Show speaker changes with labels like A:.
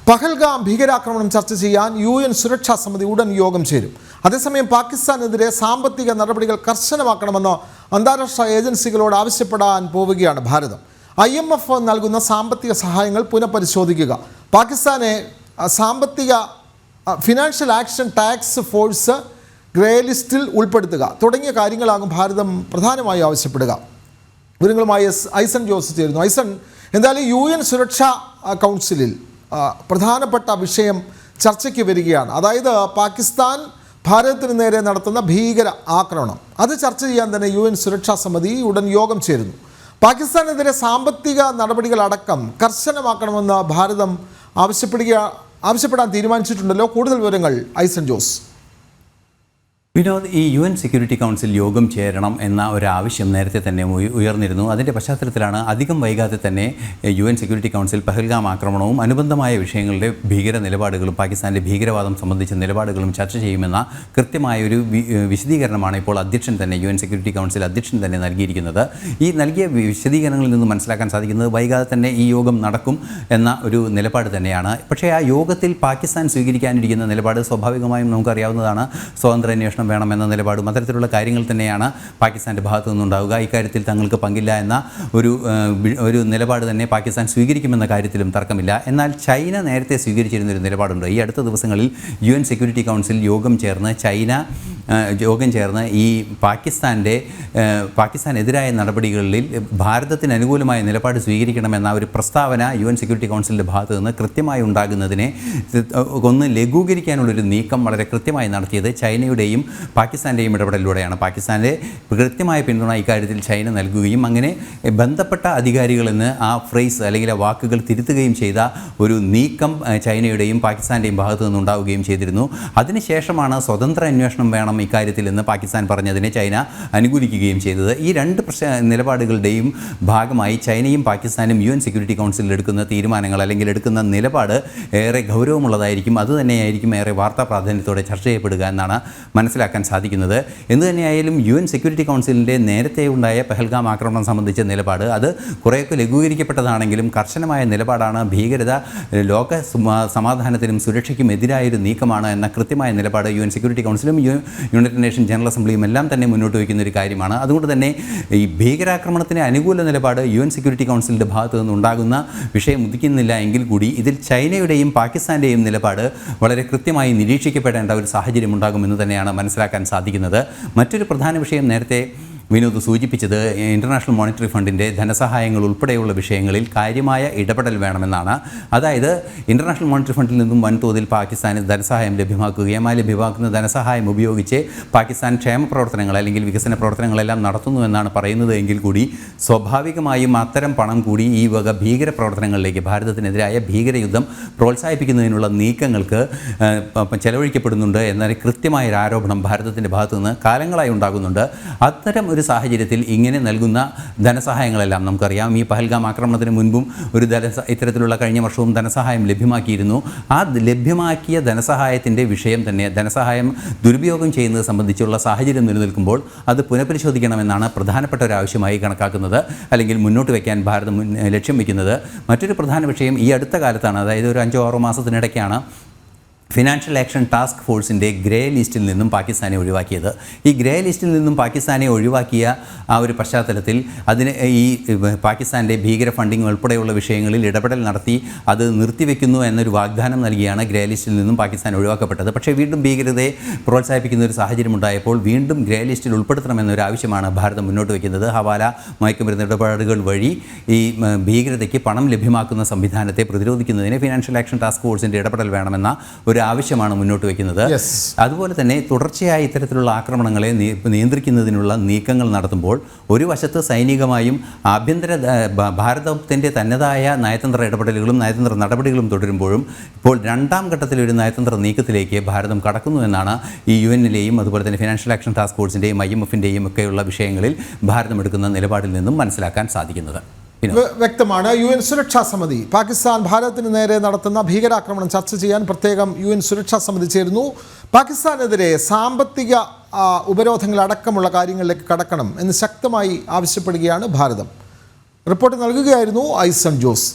A: പഹൽഗാം ഭീകരാക്രമണം ചർച്ച ചെയ്യാൻ UN സുരക്ഷാ സമിതി ഉടൻ യോഗം ചേരും. അതേസമയം പാകിസ്ഥാനെതിരെ സാമ്പത്തിക നടപടികൾ കർശനമാക്കണമെന്ന് അന്താരാഷ്ട്ര ഏജൻസികളോട് ആവശ്യപ്പെടാൻ പോവുകയാണ് ഭാരതം. IMF നൽകുന്ന സാമ്പത്തിക സഹായങ്ങൾ പുനഃപരിശോധിക്കുക, പാകിസ്ഥാനെ സാമ്പത്തിക financial action tax force grey ലിസ്റ്റിൽ ഉൾപ്പെടുത്തുക തുടങ്ങിയ കാര്യങ്ങളാകും ഭാരതം പ്രധാനമായി ആവശ്യപ്പെടുക. വിവരങ്ങളുമായി ഐസൺ ജോസ് ചേരുന്നു. ഐസൺ, എന്തായാലും UN സുരക്ഷാ കൗൺസിലിൽ പ്രധാനപ്പെട്ട വിഷയം ചർച്ചയ്ക്ക് വരികയാണ്. അതായത് പാകിസ്ഥാൻ ഭാരതത്തിന് നേരെ നടത്തുന്ന ഭീകര ആക്രമണം അത് ചർച്ച ചെയ്യാൻ തന്നെ UN സുരക്ഷാ സമിതി ഉടൻ യോഗം ചേരുന്നു. പാകിസ്ഥാനെതിരെ സാമ്പത്തിക നടപടികളടക്കം കർശനമാക്കണമെന്ന് ഭാരതം ആവശ്യപ്പെടാൻ തീരുമാനിച്ചിട്ടുണ്ടല്ലോ. കൂടുതൽ വിവരങ്ങൾ ഐസൺ ജോസ്.
B: വിനോദ്, ഈ UN സെക്യൂരിറ്റി കൗൺസിൽ യോഗം ചേരണം എന്ന ഒരാവശ്യം നേരത്തെ തന്നെ ഉയർന്നിരുന്നു. അതിൻ്റെ പശ്ചാത്തലത്തിലാണ് അധികം വൈകാതെ തന്നെ UN സെക്യൂരിറ്റി കൗൺസിൽ പഹൽഗാം ആക്രമണവും അനുബന്ധമായ വിഷയങ്ങളുടെ ഭീകര നിലപാടുകളും പാകിസ്ഥാൻ്റെ ഭീകരവാദം സംബന്ധിച്ച നിലപാടുകളും ചർച്ച ചെയ്യുമെന്ന കൃത്യമായൊരു വിശദീകരണമാണ് ഇപ്പോൾ അധ്യക്ഷൻ തന്നെ UN സെക്യൂരിറ്റി കൗൺസിൽ അധ്യക്ഷൻ തന്നെ നൽകിയിരിക്കുന്നത്. ഈ നൽകിയ വിശദീകരണങ്ങളിൽ നിന്ന് മനസ്സിലാക്കാൻ സാധിക്കുന്നത് വൈകാതെ തന്നെ ഈ യോഗം നടക്കും എന്ന ഒരു നിലപാട് തന്നെയാണ്. പക്ഷേ ആ യോഗത്തിൽ പാകിസ്ഥാൻ സ്വീകരിക്കാനിരിക്കുന്ന നിലപാട് സ്വാഭാവികമായും നമുക്കറിയാവുന്നതാണ്. സ്വതന്ത്ര അന്വേഷണം വേണമെന്ന നിലപാടും അത്തരത്തിലുള്ള കാര്യങ്ങൾ തന്നെയാണ് പാകിസ്ഥാൻ്റെ ഭാഗത്തു നിന്നുണ്ടാവുക. ഇക്കാര്യത്തിൽ തങ്ങൾക്ക് പങ്കില്ല എന്ന ഒരു നിലപാട് തന്നെ പാകിസ്ഥാൻ സ്വീകരിക്കുമെന്ന കാര്യത്തിലും തർക്കമില്ല. എന്നാൽ ചൈന നേരത്തെ സ്വീകരിച്ചിരുന്നൊരു നിലപാടുണ്ട്. ഈ അടുത്ത ദിവസങ്ങളിൽ UN സെക്യൂരിറ്റി കൗൺസിൽ യോഗം ചേർന്ന് ഈ പാകിസ്ഥാനെതിരായ നടപടികളിൽ ഭാരതത്തിന് അനുകൂലമായ നിലപാട് സ്വീകരിക്കണമെന്ന ഒരു പ്രസ്താവന UN സെക്യൂരിറ്റി കൗൺസിലിൻ്റെ ഭാഗത്തു നിന്ന് കൃത്യമായി ഉണ്ടാകുന്നതിനെ ഒന്ന് ലഘൂകരിക്കാനുള്ളൊരു നീക്കം വളരെ കൃത്യമായി നടത്തിയത് ചൈനയുടെയും പാകിസ്ഥാൻ്റെയും ഇടപെടലിലൂടെയാണ്. പാകിസ്ഥാൻ്റെ കൃത്യമായ പിന്തുണ ഇക്കാര്യത്തിൽ ചൈന നൽകുകയും അങ്ങനെ ബന്ധപ്പെട്ട അധികാരികളെന്ന് ആ ഫ്രേസ് അല്ലെങ്കിൽ ആ വാക്കുകൾ തിരുത്തുകയും ചെയ്ത ഒരു നീക്കം ചൈനയുടെയും പാകിസ്ഥാൻ്റെയും ഭാഗത്തു നിന്നുണ്ടാവുകയും ചെയ്തിരുന്നു. അതിനുശേഷമാണ് സ്വതന്ത്ര അന്വേഷണം വേണം ഇക്കാര്യത്തിൽ എന്ന് പാകിസ്ഥാൻ പറഞ്ഞതിനെ ചൈന അനുകൂലിക്കുകയും ചെയ്തത്. ഈ രണ്ട് നിലപാടുകളുടെയും ഭാഗമായി ചൈനയും പാകിസ്ഥാനും UN സെക്യൂരിറ്റി കൗൺസിലിൽ എടുക്കുന്ന തീരുമാനങ്ങൾ അല്ലെങ്കിൽ എടുക്കുന്ന നിലപാട് ഏറെ ഗൗരവമുള്ളതായിരിക്കും. അതുതന്നെയായിരിക്കും ഏറെ വാർത്താ പ്രാധാന്യത്തോടെ ചർച്ച ചെയ്യപ്പെടുക എന്നാണ് മനസ്സിലാക്കാൻ സാധിക്കുന്നത്. എന്തുതന്നെയായാലും UN സെക്യൂരിറ്റി കൗൺസിലിൻ്റെ നേരത്തെ ഉണ്ടായ പഹൽഗാം ആക്രമണം സംബന്ധിച്ച നിലപാട് അത് കുറേയൊക്കെ ലഘൂകരിക്കപ്പെട്ടതാണെങ്കിലും കർശനമായ നിലപാടാണ്. ഭീകരത ലോക സമാധാനത്തിനും സുരക്ഷയ്ക്കും എതിരായൊരു നീക്കമാണ് എന്ന കൃത്യമായ നിലപാട് UN സെക്യൂരിറ്റി കൗൺസിലും യുണൈറ്റഡ് നേഷൻ ജനറൽ അസംബ്ലിയും എല്ലാം തന്നെ മുന്നോട്ട് വയ്ക്കുന്ന ഒരു കാര്യമാണ്. അതുകൊണ്ട് തന്നെ ഈ ഭീകരാക്രമണത്തിന് അനുകൂല നിലപാട് UN സെക്യൂരിറ്റി കൗൺസിലിൻ്റെ ഭാഗത്തു നിന്നുണ്ടാകുന്ന വിഷയം ഉദിക്കുന്നില്ല എങ്കിൽ കൂടി ഇതിൽ ചൈനയുടെയും പാകിസ്ഥാൻ്റെയും നിലപാട് വളരെ കൃത്യമായി നിരീക്ഷിക്കപ്പെടേണ്ട ഒരു സാഹചര്യം ഉണ്ടാകുമെന്ന് തന്നെയാണ് മനസ്സിലാക്കാൻ സാധിക്കുന്നത്. മറ്റൊരു പ്രധാന വിഷയം നേരത്തെ വിനോദ് സൂചിപ്പിച്ചത് ഇൻ്റർനാഷണൽ മോണിറ്ററി ഫണ്ടിൻ്റെ ധനസഹായങ്ങൾ ഉൾപ്പെടെയുള്ള വിഷയങ്ങളിൽ കാര്യമായ ഇടപെടൽ വേണമെന്നാണ്. അതായത് ഇൻ്റർനാഷണൽ മോണിറ്ററി ഫണ്ടിൽ നിന്നും വൻതോതിൽ പാകിസ്ഥാന് ധനസഹായം ലഭ്യമാക്കുകയും ആ ലഭ്യമാക്കുന്ന ധനസഹായം ഉപയോഗിച്ച് പാകിസ്ഥാൻ ക്ഷേമ പ്രവർത്തനങ്ങൾ അല്ലെങ്കിൽ വികസന പ്രവർത്തനങ്ങളെല്ലാം നടത്തുന്നുവെന്നാണ് പറയുന്നത് എങ്കിൽ കൂടി സ്വാഭാവികമായും അത്തരം പണം കൂടി ഈ വക ഭീകര പ്രവർത്തനങ്ങളിലേക്ക് ഭാരതത്തിനെതിരായ ഭീകരയുദ്ധം പ്രോത്സാഹിപ്പിക്കുന്നതിനുള്ള നീക്കങ്ങൾക്ക് ചെലവഴിക്കപ്പെടുന്നുണ്ട് എന്നൊരു കൃത്യമായൊരു ആരോപണം ഭാരതത്തിൻ്റെ ഭാഗത്തുനിന്ന് കാലങ്ങളായി ഉണ്ടാകുന്നുണ്ട്. അത്തരം ഒരു സാഹചര്യത്തിൽ ഇങ്ങനെ നൽകുന്ന ധനസഹായങ്ങളെല്ലാം നമുക്കറിയാം. ഈ പഹൽഗാം ആക്രമണത്തിന് മുൻപും ഒരു ഇത്തരത്തിലുള്ള കഴിഞ്ഞ വർഷവും ധനസഹായം ലഭ്യമാക്കിയിരുന്നു. ആ ലഭ്യമാക്കിയ ധനസഹായത്തിൻ്റെ വിഷയം തന്നെ ധനസഹായം ദുരുപയോഗം ചെയ്യുന്നത് സംബന്ധിച്ചുള്ള സാഹചര്യം നിലനിൽക്കുമ്പോൾ അത് പുനഃപരിശോധിക്കണമെന്നാണ് പ്രധാനപ്പെട്ട ഒരു ആവശ്യമായി കണക്കാക്കുന്നത് അല്ലെങ്കിൽ മുന്നോട്ട് വയ്ക്കാൻ ഭാരതം ലക്ഷ്യം വയ്ക്കുന്നത്. മറ്റൊരു പ്രധാന വിഷയം ഈ അടുത്ത കാലത്താണ്, അതായത് ഒരു 5-6 മാസത്തിനിടയ്ക്കാണ് ഫിനാൻഷ്യൽ ആക്ഷൻ ടാസ്ക് ഫോഴ്സിൻ്റെ ഗ്രേ ലിസ്റ്റിൽ നിന്നും പാകിസ്ഥാനെ ഒഴിവാക്കിയത്. ഈ ഗ്രേ ലിസ്റ്റിൽ നിന്നും പാകിസ്ഥാനെ ഒഴിവാക്കിയ ആ ഒരു പശ്ചാത്തലത്തിൽ ഈ പാകിസ്ഥാൻ്റെ ഭീകര ഫണ്ടിങ് ഉൾപ്പെടെയുള്ള വിഷയങ്ങളിൽ ഇടപെടൽ നടത്തി അത് നിർത്തിവെക്കുന്നു എന്നൊരു വാഗ്ദാനം നൽകിയാണ് ഗ്രേ ലിസ്റ്റിൽ നിന്നും പാകിസ്ഥാൻ ഒഴിവാക്കപ്പെട്ടത്. പക്ഷേ വീണ്ടും ഭീകരതയെ പ്രോത്സാഹിപ്പിക്കുന്ന ഒരു സാഹചര്യം ഉണ്ടായപ്പോൾ വീണ്ടും ഗ്രേ ലിസ്റ്റിൽ ഉൾപ്പെടുത്തണമെന്നൊരു ആവശ്യമാണ് ഭാരതം മുന്നോട്ട് വയ്ക്കുന്നത്. ഹവാല മയക്കുമരുന്ന് ഇടപാടുകൾ വഴി ഈ ഭീകരതയ്ക്ക് പണം ലഭ്യമാക്കുന്ന സംവിധാനത്തെ പ്രതിരോധിക്കുന്നതിന് ഫിനാൻഷ്യൽ ആക്ഷൻ ടാസ്ക് ഫോഴ്സിൻ്റെ ഇടപെടൽ വേണമെന്ന ഒരു ആവശ്യമാണ് മുന്നോട്ട് വയ്ക്കുന്നത്. അതുപോലെ തന്നെ തുടർച്ചയായി ഇത്തരത്തിലുള്ള ആക്രമണങ്ങളെ നിയന്ത്രിക്കുന്നതിനുള്ള നീക്കങ്ങൾ നടത്തുമ്പോൾ ഒരു വശത്ത് സൈനികമായും ഭാരതത്തിൻ്റെ തന്നതായ നയതന്ത്ര ഇടപെടലുകളും നയതന്ത്ര നടപടികളും തുടരുമ്പോഴും ഇപ്പോൾ രണ്ടാം ഘട്ടത്തിലൊരു നയതന്ത്ര നീക്കത്തിലേക്ക് ഭാരതം കടക്കുന്നു എന്നാണ് ഈ UN-ലെയും അതുപോലെ തന്നെ ഫിനാൻഷ്യൽ ആക്ഷൻ ടാസ്ക് ഫോഴ്സിൻ്റെയും IMF-ൻ്റെയും ഒക്കെയുള്ള വിഷയങ്ങളിൽ ഭാരതം എടുക്കുന്ന നിലപാടിൽ നിന്നും മനസ്സിലാക്കാൻ സാധിക്കുന്നത്.
A: വ്യക്തമാണ്. UN സുരക്ഷാ സമിതി പാകിസ്ഥാൻ ഭാരതത്തിന് നേരെ നടത്തുന്ന ഭീകരാക്രമണം ചർച്ച ചെയ്യാൻ പ്രത്യേകം UN സുരക്ഷാ സമിതി ചേരുന്നു. പാകിസ്ഥാനെതിരെ സാമ്പത്തിക ഉപരോധങ്ങളടക്കമുള്ള കാര്യങ്ങളിലേക്ക് കടക്കണം എന്ന് ശക്തമായി ആവശ്യപ്പെടുകയാണ് ഭാരതം. റിപ്പോർട്ട് നൽകുകയായിരുന്നു ഐസൺ ജോസ്.